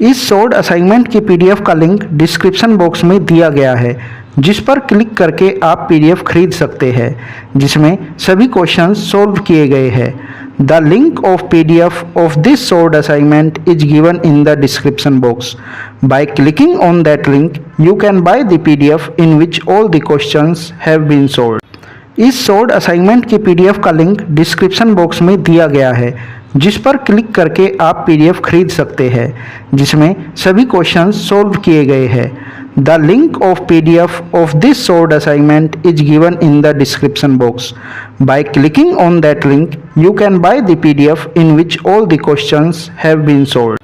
इस short assignment की PDF का लिंक डिस्क्रिप्शन बॉक्स में दिया गया है, जिस पर क्लिक करके आप पीडीएफ खरीद सकते हैं, जिसमें सभी क्वेश्चंस सॉल्व किए गए हैं। The link of PDF of this short assignment is given in the description box. By clicking on that link you can buy the PDF in which all the questions have been solved. इस short assignment की PDF का link description box में दिया गया है, जिस पर click करके आप पीडीएफ खरीद सकते हैं, जिसमें सभी क्वेश्चंस सॉल्व किए गए हैं। The link of PDF of this short assignment is given in the description box. By clicking on that link you can buy the PDF in which all the questions have been solved.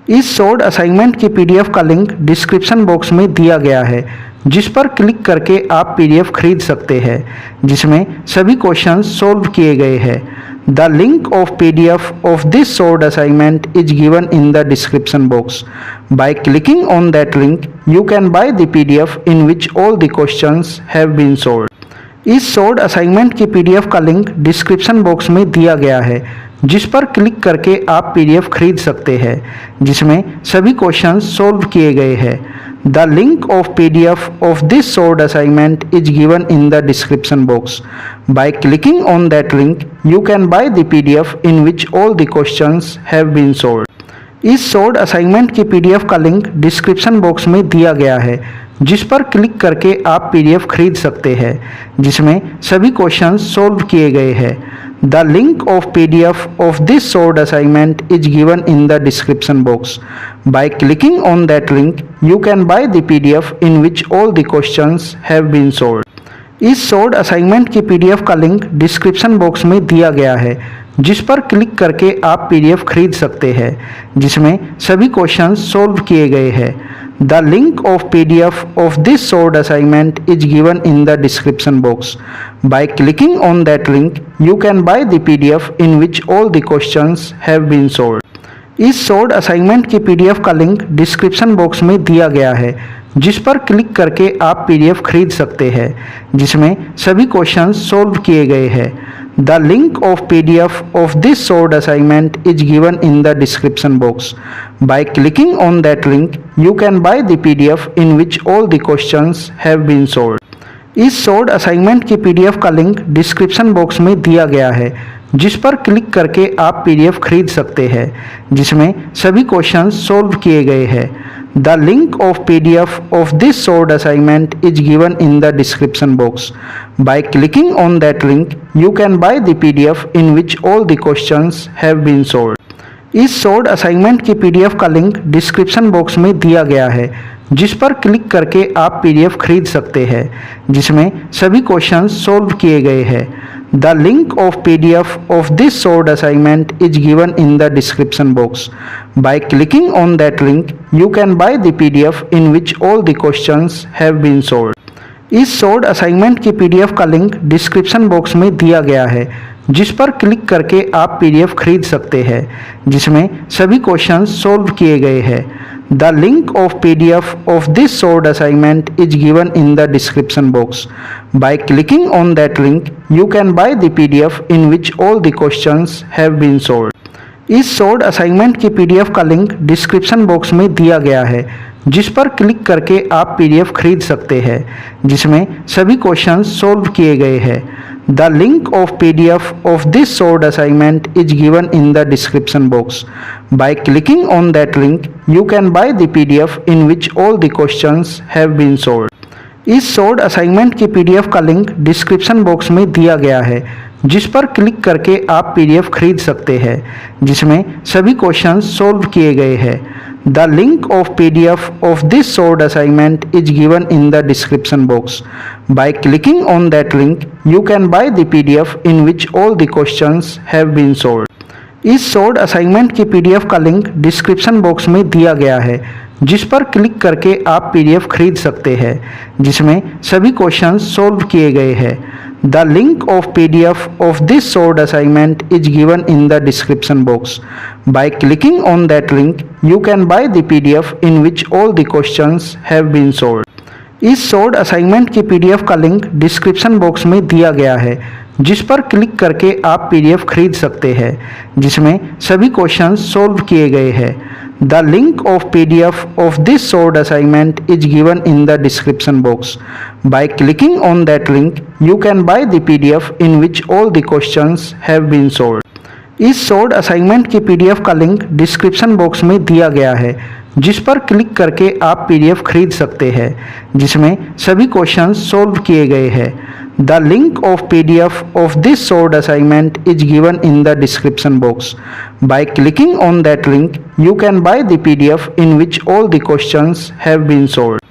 इस short assignment की PDF का link description box में दिया गया है, जिस पर click करके आप पीडीएफ खरीद सकते हैं, जिसमें सभी क्वेश्चंस सॉल्व किए गए हैं। The link of PDF of this short assignment is given in the description box. By clicking on that link you can buy the PDF in which all the questions have been solved. इस short assignment की PDF का link description box में दिया गया है, जिस पर click करके आप पीडीएफ खरीद सकते हैं, जिसमें सभी क्वेश्चंस सॉल्व किए गए हैं। The link of PDF of this short assignment is given in the description box. By clicking on that link you can buy the PDF in which all the questions have been solved. इस short assignment की PDF का link description box में दिया गया है, जिस पर click करके आप पीडीएफ खरीद सकते हैं, जिसमें सभी क्वेश्चंस सॉल्व किए गए हैं। The link of PDF of this short assignment is given in the description box. By clicking on that link you can buy the PDF in which all the questions have been solved. इस short assignment की PDF का link description box में दिया गया है, जिस पर click करके आप पीडीएफ खरीद सकते हैं, जिसमें सभी क्वेश्चंस सॉल्व किए गए हैं। The link of PDF of this short assignment is given in the description box. By clicking on that link you can buy the PDF in which all the questions have been solved. इस short assignment की PDF का link description box में दिया गया है, जिस पर click करके आप पीडीएफ खरीद सकते हैं, जिसमें सभी क्वेश्चंस सॉल्व किए गए हैं। The link of PDF of this short assignment is given in the description box. By clicking on that link you can buy the PDF in which all the questions have been solved. इस short assignment की PDF का link description box में दिया गया है, जिस पर click करके आप पीडीएफ खरीद सकते हैं, जिसमें सभी क्वेश्चंस सॉल्व किए गए हैं। The link of PDF of this short assignment is given in the description box. By clicking on that link you can buy the PDF in which all the questions have been solved. इस short assignment की PDF का link description box में दिया गया है, जिस पर click करके आप पीडीएफ खरीद सकते हैं, जिसमें सभी क्वेश्चंस सॉल्व किए गए हैं। The link of PDF of this short assignment is given in the description box. By clicking on that link you can buy the PDF in which all the questions have been solved. इस short assignment की PDF का link description box में दिया गया है, जिस पर click करके आप पीडीएफ खरीद सकते हैं, जिसमें सभी क्वेश्चंस सॉल्व किए गए हैं। The link of PDF of this short assignment is given in the description box. By clicking on that link you can buy the PDF in which all the questions have been solved. इस short assignment की PDF का link description box में दिया गया है, जिस पर click करके आप पीडीएफ खरीद सकते हैं, जिसमें सभी क्वेश्चंस सॉल्व किए गए हैं। The link of PDF of this short assignment is given in the description box. By clicking on that link you can buy the PDF in which all the questions have been solved. इस short assignment की PDF का link description box में दिया गया है, जिस पर click करके आप पीडीएफ खरीद सकते हैं, जिसमें सभी क्वेश्चंस सॉल्व किए गए हैं। The link of PDF of this short assignment is given in the description box. By clicking on that link you can buy the PDF in which all the questions have been solved. इस short assignment की PDF का link description box में दिया गया है, जिस पर click करके आप पीडीएफ खरीद सकते हैं, जिसमें सभी क्वेश्चंस सॉल्व किए गए हैं। The link of PDF of this short assignment is given in the description box. By clicking on that link you can buy the PDF in which all the questions have been solved. इस short assignment की PDF का link description box में दिया गया है, जिस पर click करके आप पीडीएफ खरीद सकते हैं, जिसमें सभी क्वेश्चंस सॉल्व किए गए हैं। The link of PDF of this solved assignment is given in the description box. By clicking on that link, you can buy the PDF in which all the questions have been solved. इस sold assignment की PDF का link description box में दिया गया है, जिस पर click करके आप पीडीएफ खरीद सकते हैं, जिसमें सभी क्वेश्चंस सोल्व किए गए हैं। The link of PDF of this sold assignment is given in the description box. By clicking on that link, you can buy the PDF in which all the questions have been solved.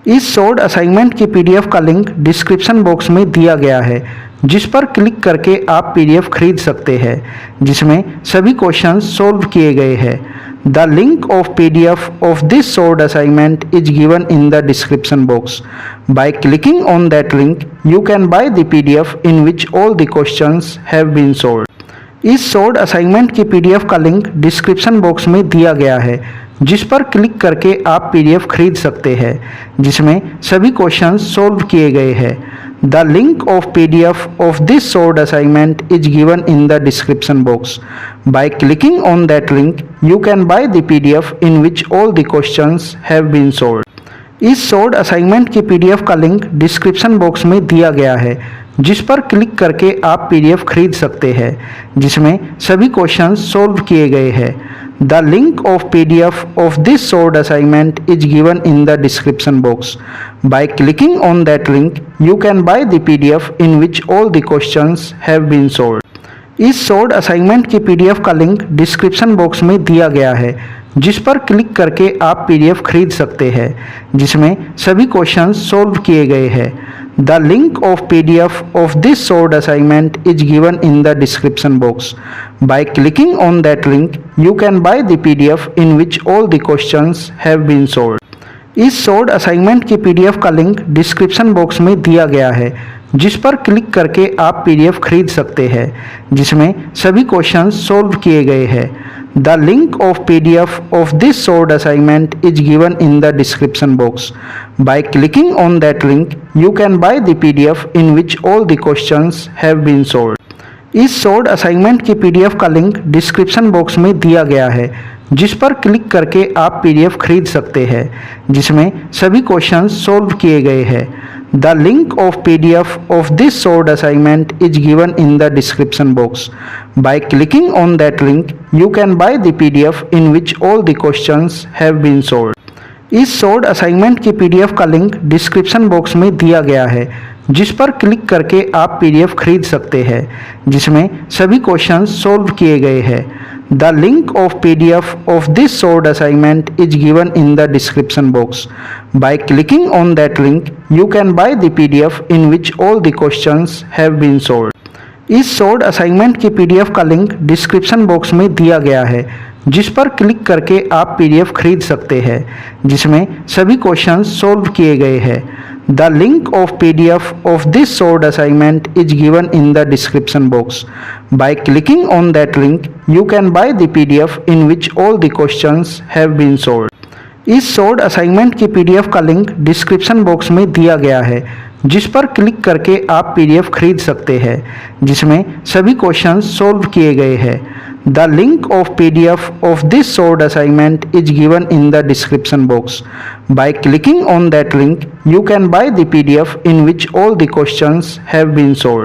इस sold assignment की PDF का link description box में दिया गया है, जिस पर click करके आप पीडीएफ खरीद सकते हैं, जिसमें सभी क्वेश्चंस सोल्व किए गए हैं। The link of PDF of this sold assignment is given in the description box. By clicking on that link, you can buy the PDF in which all the questions have been solved. इस sold assignment की PDF का link description box में दिया गया है, जिस पर click करके आप पीडीएफ खरीद सकते हैं, जिसमें सभी क्वेश्चंस सोल्व किए गए हैं। The link of PDF of this sold assignment is given in the description box. By clicking on that link, you can buy the PDF in which all the questions have been solved. इस sold assignment की PDF का link description box में दिया गया है, जिस पर click करके आप पीडीएफ खरीद सकते हैं, जिसमें सभी क्वेश्चंस सोल्व किए गए हैं। The link of PDF of this sold assignment is given in the description box. By clicking on that link, you can buy the PDF in which all the questions have been solved. इस sold assignment की PDF का link description box में दिया गया है, जिस पर click करके आप पीडीएफ खरीद सकते हैं, जिसमें सभी क्वेश्चंस सोल्व किए गए हैं। The link of PDF of this sold assignment is given in the description box. By clicking on that link, you can buy the PDF in which all the questions have been solved. इस sold assignment की PDF का link description box में दिया गया है, जिस पर click करके आप पीडीएफ खरीद सकते हैं, जिसमें सभी क्वेश्चंस सोल्व किए गए हैं। The link of PDF of this sold assignment is given in the description box. By clicking on that link, you can buy the PDF in which all the questions have been solved. इस sold assignment की PDF का link description box में दिया गया है, जिस पर click करके आप पीडीएफ खरीद सकते हैं, जिसमें सभी क्वेश्चंस सोल्व किए गए हैं। The link of PDF of this sold assignment is given in the description box. By clicking on that link, you can buy the PDF in which all the questions have been solved. इस sold assignment की PDF का link description box में दिया गया है, जिस पर click करके आप पीडीएफ खरीद सकते हैं, जिसमें सभी क्वेश्चंस सोल्व किए गए हैं। The link of PDF of this sold assignment is given in the description box. By clicking on that link, you can buy the PDF in which all the questions have been solved. इस sold assignment की PDF का link description box में दिया गया है, जिस पर click करके आप पीडीएफ खरीद सकते हैं, जिसमें सभी क्वेश्चंस सोल्व किए गए हैं। The link of PDF of this sold assignment is given in the description box. By clicking on that link, you can buy the PDF in which all the questions have been solved. इस sold assignment की PDF का link description box में दिया गया है, जिस पर click करके आप पीडीएफ खरीद सकते हैं, जिसमें सभी क्वेश्चंस सोल्व किए गए हैं। The link of PDF of this sold assignment is given in the description box. By clicking on that link, you can buy the PDF in which all the questions have been solved.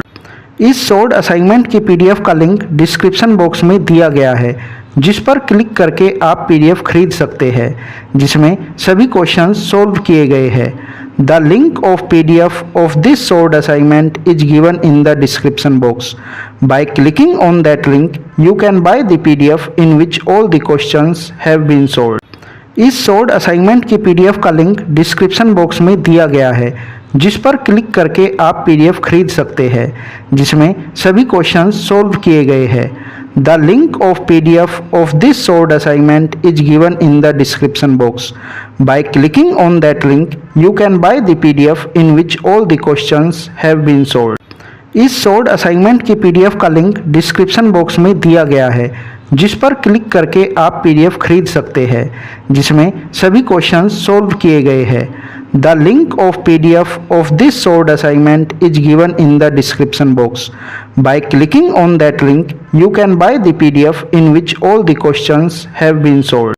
इस sold assignment की PDF का link description box में दिया गया है, जिस पर click करके आप पीडीएफ खरीद सकते हैं, जिसमें सभी क्वेश्चंस सोल्व किए गए हैं। The link of PDF of this sold assignment is given in the description box. By clicking on that link, you can buy the PDF in which all the questions have been solved. इस sold assignment की PDF का link description box में दिया गया है, जिस पर click करके आप पीडीएफ खरीद सकते हैं, जिसमें सभी क्वेश्चंस सोल्व किए गए हैं। The link of PDF of this sold assignment is given in the description box. By clicking on that link, you can buy the PDF in which all the questions have been solved. इस sold assignment की PDF का link description box में दिया गया है, जिस पर click करके आप पीडीएफ खरीद सकते हैं, जिसमें सभी क्वेश्चंस सोल्व किए गए हैं। The link of PDF of this sold assignment is given in the description box. By clicking on that link, you can buy the PDF in which all the questions have been solved.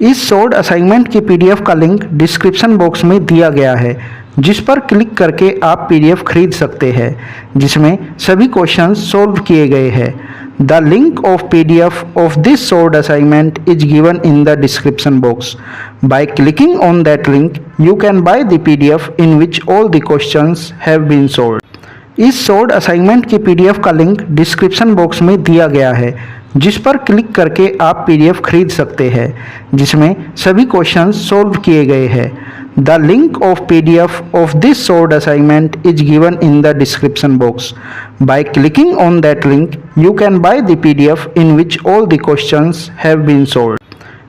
इस short assignment की PDF का link description box में दिया गया है, जिस पर click करके आप पीडीएफ खरीद सकते हैं, जिसमें सभी क्वेश्चंस सॉल्व किए गए हैं। The link of PDF of this short assignment is given in the description box. By clicking on that link you can buy the PDF in which all the questions have been solved. इस short assignment की PDF का link description box में दिया गया है, जिस पर click करके आप पीडीएफ खरीद सकते हैं, जिसमें सभी क्वेश्चंस सॉल्व किए गए हैं। The link of PDF of this short assignment is given in the description box. By clicking on that link you can buy the PDF in which all the questions have been solved.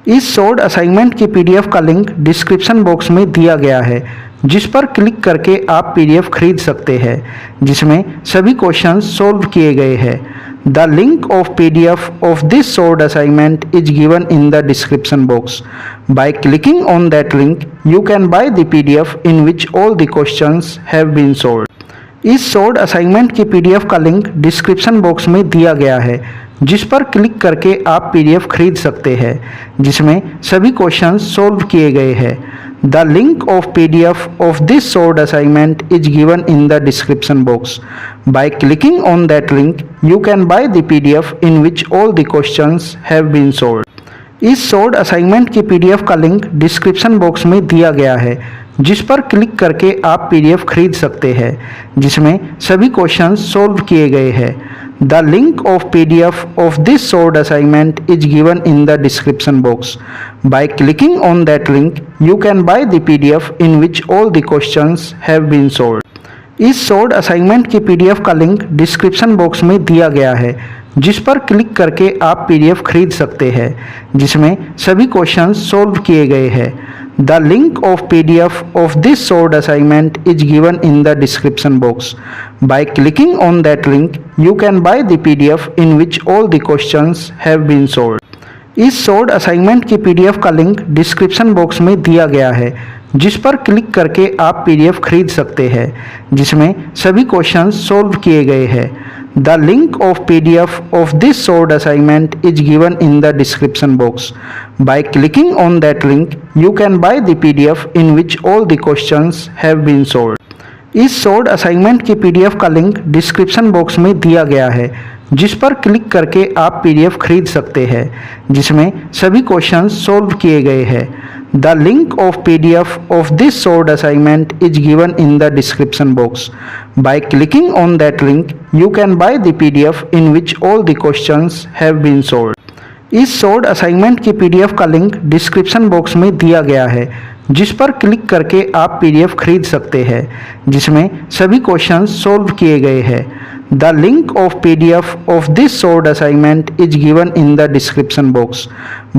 इस short assignment की PDF का link description box में दिया गया है, जिस पर click करके आप पीडीएफ खरीद सकते हैं, जिसमें सभी क्वेश्चंस सॉल्व किए गए हैं। The link of PDF of this short assignment is given in the description box. By clicking on that link you can buy the PDF in which all the questions have been solved. इस short assignment की PDF का link description box में दिया गया है, जिस पर click करके आप पीडीएफ खरीद सकते हैं, जिसमें सभी क्वेश्चंस सॉल्व किए गए हैं। The link of PDF of this short assignment is given in the description box. By clicking on that link, you can buy the PDF in which all the questions have been solved. इस short assignment की PDF का link description box में दिया गया है, जिस पर click करके आप पीडीएफ खरीद सकते हैं, जिसमें सभी क्वेश्चंस सॉल्व किए गए हैं। The link of PDF of this short assignment is given in the description box. By clicking on that link, you can buy the PDF in which all the questions have been solved. इस short assignment की PDF का link description box में दिया गया है, जिस पर click करके आप पीडीएफ खरीद सकते हैं, जिसमें सभी क्वेश्चंस सॉल्व किए गए हैं। The link of PDF of this short assignment is given in the description box. By clicking on that link, you can buy the PDF in which all the questions have been solved. इस short assignment की PDF का link description box में दिया गया है, जिस पर click करके आप पीडीएफ खरीद सकते हैं, जिसमें सभी क्वेश्चंस सॉल्व किए गए हैं। The link of PDF of this short assignment is given in the description box. By clicking on that link, you can buy the PDF in which all the questions have been solved. इस short assignment की PDF का link description box में दिया गया है, जिस पर click करके आप पीडीएफ खरीद सकते हैं, जिसमें सभी क्वेश्चंस सॉल्व किए गए हैं। The link of PDF of this short assignment is given in the description box. By clicking on that link, you can buy the PDF in which all the questions have been solved. इस short assignment की PDF का link description box में दिया गया है, जिस पर click करके आप पीडीएफ खरीद सकते हैं, जिसमें सभी क्वेश्चंस सॉल्व किए गए हैं। The link of PDF of this short assignment is given in the description box.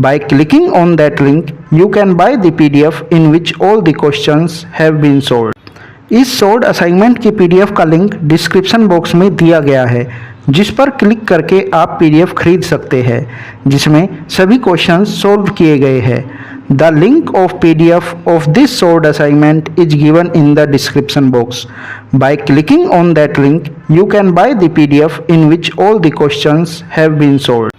By clicking on that link, you can buy the PDF in which all the questions have been solved. इस short assignment की PDF का link description box में दिया गया है, जिस पर click करके आप पीडीएफ खरीद सकते हैं, जिसमें सभी क्वेश्चंस सॉल्व किए गए हैं। The link of PDF of this short assignment is given in the description box. By clicking on that link, you can buy the PDF in which all the questions have been solved.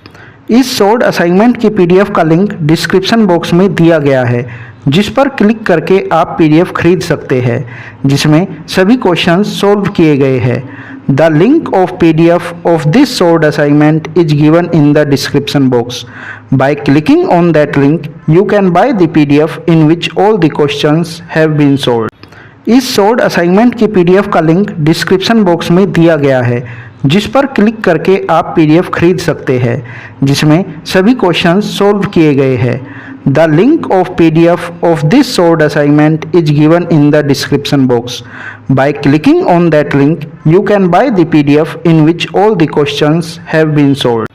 इस short assignment की PDF का link description box में दिया गया है, जिस पर click करके आप पीडीएफ खरीद सकते हैं, जिसमें सभी क्वेश्चंस सॉल्व किए गए हैं। The link of PDF of this short assignment is given in the description box. By clicking on that link, you can buy the PDF in which all the questions have been solved. इस short assignment की PDF का link description box में दिया गया है, जिस पर click करके आप पीडीएफ खरीद सकते हैं, जिसमें सभी क्वेश्चंस सॉल्व किए गए हैं। The link of PDF of this short assignment is given in the description box. By clicking on that link, you can buy the PDF in which all the questions have been solved.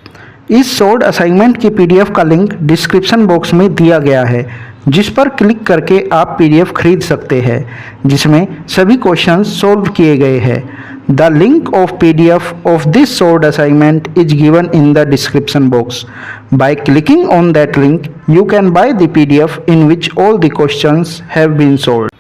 इस short assignment की PDF का link description box में दिया गया है, जिस पर click करके आप पीडीएफ खरीद सकते हैं, जिसमें सभी क्वेश्चंस सॉल्व किए गए हैं। The link of PDF of this short assignment is given in the description box. By clicking on that link, you can buy the PDF in which all the questions have been solved.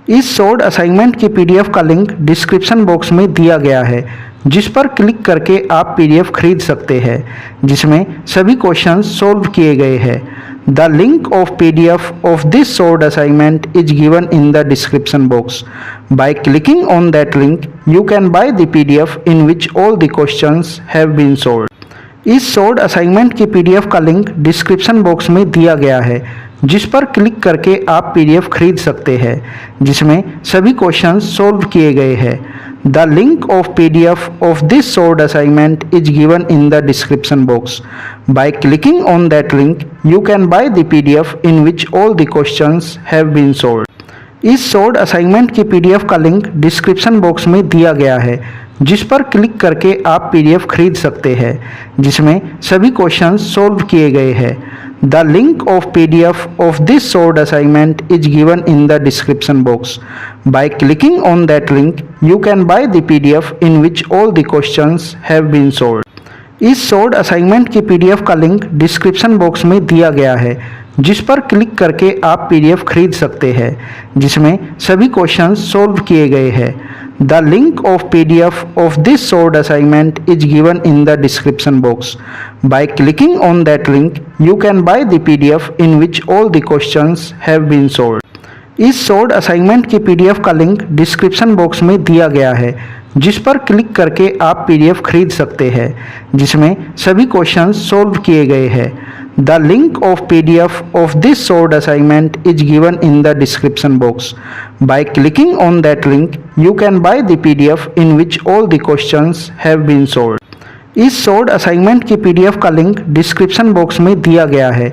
इस short assignment की PDF का link description box में दिया गया है, जिस पर click करके आप पीडीएफ खरीद सकते हैं, जिसमें सभी क्वेश्चंस सॉल्व किए गए हैं। The link of PDF of this solved assignment is given in the description box. By clicking on that link, you can buy the PDF in which all the questions have been solved. इस sold assignment की PDF का link description box में दिया गया है, जिस पर click करके आप पीडीएफ खरीद सकते हैं, जिसमें सभी क्वेश्चंस सोल्व किए गए हैं। The link of PDF of this sold assignment is given in the description box. By clicking on that link, you can buy the PDF in which all the questions have been solved. इस sold assignment की PDF का link description box में दिया गया है, जिस पर click करके आप पीडीएफ खरीद सकते हैं, जिसमें सभी क्वेश्चंस सोल्व किए गए हैं। The link of PDF of this sold assignment is given in the description box. By clicking on that link, you can buy the PDF in which all the questions have been solved. इस sold assignment की PDF का link description box में दिया गया है, जिस पर click करके आप पीडीएफ खरीद सकते हैं, जिसमें सभी क्वेश्चंस सोल्व किए गए हैं। The link of PDF of this sold assignment is given in the description box. By clicking on that link, you can buy the PDF in which all the questions have been solved. इस sold assignment की PDF का link description box में दिया गया है, जिस पर click करके आप पीडीएफ खरीद सकते हैं, जिसमें सभी क्वेश्चंस सोल्व किए गए हैं। The link of PDF of this solved assignment is given in the description box. By clicking on that link, you can buy the PDF in which all the questions have been solved. इस solved assignment की PDF का link description box में दिया गया है,